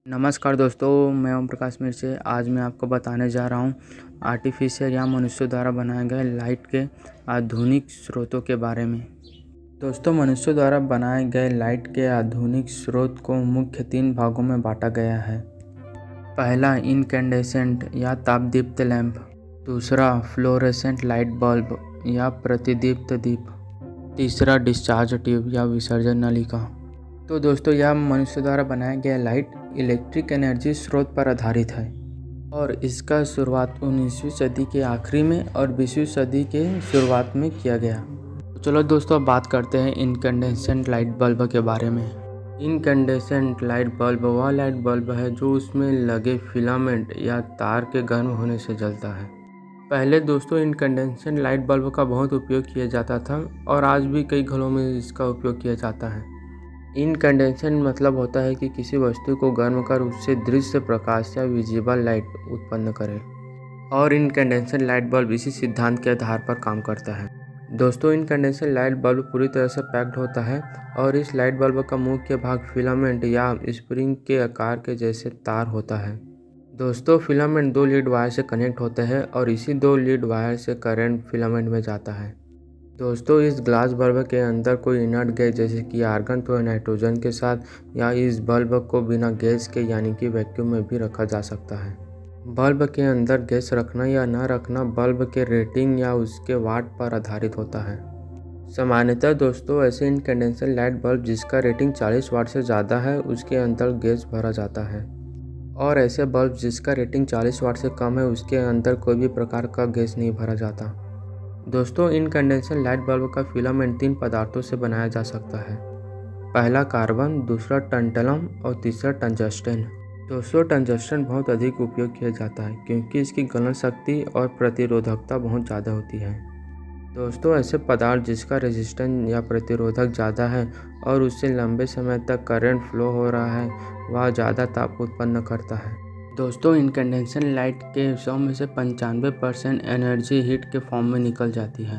नमस्कार दोस्तों, मैं ओम प्रकाश मिश्र। आज मैं आपको बताने जा रहा हूँ आर्टिफिशियल या मनुष्य द्वारा बनाए गए लाइट के आधुनिक स्रोतों के बारे में। दोस्तों, मनुष्य द्वारा बनाए गए लाइट के आधुनिक स्रोत को मुख्य 3 भागों में बांटा गया है। पहला, इनकैंडेसेंट या तापदीप्त लैंप। दूसरा, फ्लोरेसेंट लाइट बल्ब या प्रतिदीप्त दीप। तीसरा, डिस्चार्ज ट्यूब या विसर्जन नलिका। तो दोस्तों, यह मनुष्य द्वारा बनाया गया लाइट इलेक्ट्रिक एनर्जी स्रोत पर आधारित है और इसका शुरुआत 19वीं सदी के आखिरी में और 20वीं सदी के शुरुआत में किया गया। तो चलो दोस्तों, अब बात करते हैं इनकैंडेसेंट लाइट बल्ब के बारे में। इनकैंडेसेंट लाइट बल्ब वह लाइट बल्ब है जो उसमें लगे फिलामेंट या तार के गर्म होने से जलता है। पहले दोस्तों, इनकैंडेसेंट लाइट बल्ब का बहुत उपयोग किया जाता था और आज भी कई घरों में इसका उपयोग किया जाता है। इनकैंडेसेंट मतलब होता है कि किसी वस्तु को गर्म कर उससे दृश्य प्रकाश या विजिबल लाइट उत्पन्न करे, और इनकैंडेसेंट लाइट बल्ब इसी सिद्धांत के आधार पर काम करता है। दोस्तों, इनकैंडेसेंट लाइट बल्ब पूरी तरह से पैक्ड होता है और इस लाइट बल्ब का मुख्य भाग फिलामेंट या स्प्रिंग के आकार के जैसे तार होता है। दोस्तों, फिलामेंट 2 लीड वायर से कनेक्ट होते हैं और इसी 2 लीड वायर से करंट फिलामेंट में जाता है। दोस्तों, इस ग्लास बल्ब के अंदर कोई इनर्ट गैस जैसे कि आर्गन तो नाइट्रोजन के साथ या इस बल्ब को बिना गैस के यानी कि वैक्यूम में भी रखा जा सकता है। बल्ब के अंदर गैस रखना या न रखना बल्ब के रेटिंग या उसके वाट पर आधारित होता है। सामान्यतः दोस्तों, ऐसे इनकैंडेसेंट लाइट बल्ब जिसका रेटिंग 40 वाट से ज़्यादा है उसके अंदर गैस भरा जाता है, और ऐसे बल्ब जिसका रेटिंग 40 वाट से कम है उसके अंदर कोई भी प्रकार का गैस नहीं भरा जाता। दोस्तों, इनकैंडेसेंट लाइट बल्ब का फिलामेंट 3 पदार्थों से बनाया जा सकता है। पहला कार्बन, दूसरा टंटलम और तीसरा टंगस्टन। दोस्तों, टंगस्टन बहुत अधिक उपयोग किया जाता है क्योंकि इसकी गलन शक्ति और प्रतिरोधकता बहुत ज़्यादा होती है। दोस्तों, ऐसे पदार्थ जिसका रेजिस्टेंस या प्रतिरोधक ज़्यादा है और उससे लंबे समय तक करंट फ्लो हो रहा है वह ज़्यादा ताप उत्पन्न करता है। दोस्तों, इनकैंडेसेंट लाइट के 100 में से 95% एनर्जी हीट के फॉर्म में निकल जाती है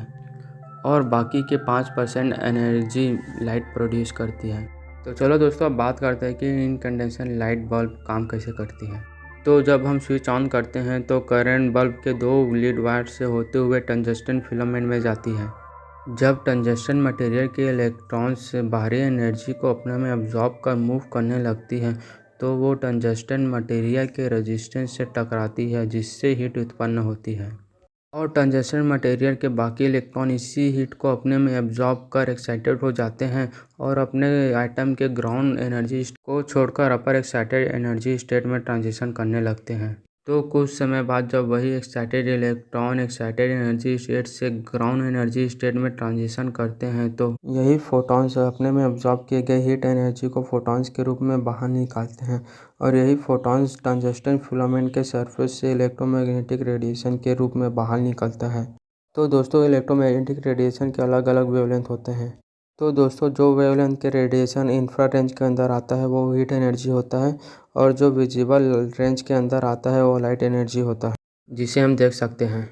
और बाकी के 5% एनर्जी लाइट प्रोड्यूस करती है। तो चलो दोस्तों, अब बात करते हैं कि इनकैंडेसेंट लाइट बल्ब काम कैसे करती है। तो जब हम स्विच ऑन करते हैं तो करंट बल्ब के 2 लीड वायर से होते हुए टंगस्टन फिलामेंट में जाती है। जब टंगस्टन मटेरियल के इलेक्ट्रॉन्स से बाहरी एनर्जी को अपने में अब्जॉर्ब कर मूव करने लगती है तो वो टंगस्टन मटेरियल के रेजिस्टेंस से टकराती है जिससे हीट उत्पन्न होती है, और टंगस्टन मटेरियल के बाकी इलेक्ट्रॉन इसी हीट को अपने में एब्जॉर्ब कर एक्साइटेड हो जाते हैं और अपने आइटम के ग्राउंड एनर्जी को छोड़कर अपर एक्साइटेड एनर्जी स्टेट में ट्रांजिशन करने लगते हैं। तो कुछ समय बाद जब वही excited electron excited energy state से ग्राउंड एनर्जी स्टेट में ट्रांजिशन करते हैं तो यही फोटॉन्स अपने में अब्जॉर्ब किए गए हीट एनर्जी को फोटॉन्स के रूप में बाहर निकालते हैं, और यही फोटॉन्स टंगस्टन फिलामेंट के सरफेस से इलेक्ट्रोमैग्नेटिक रेडिएशन के रूप में बाहर निकलता है। तो दोस्तों, इलेक्ट्रोमैग्नेटिक रेडिएशन के अलग अलग वेवलेंथ होते हैं। तो दोस्तों, जो वेवलेंथ के रेडिएशन इंफ्रा रेंज के अंदर आता है वो हीट एनर्जी होता है, और जो विजिबल रेंज के अंदर आता है वो लाइट एनर्जी होता है जिसे हम देख सकते हैं।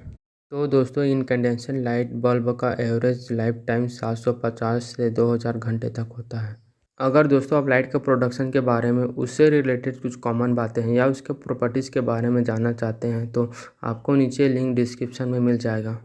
तो दोस्तों, इनकैंडेसेंट लाइट बल्ब का एवरेज लाइफ टाइम 750 से 2000 घंटे तक होता है। अगर दोस्तों आप लाइट के प्रोडक्शन के बारे में, उससे रिलेटेड कुछ कॉमन बातें हैं या उसके प्रॉपर्टीज़ के बारे में जानना चाहते हैं तो आपको नीचे लिंक डिस्क्रिप्शन में मिल जाएगा।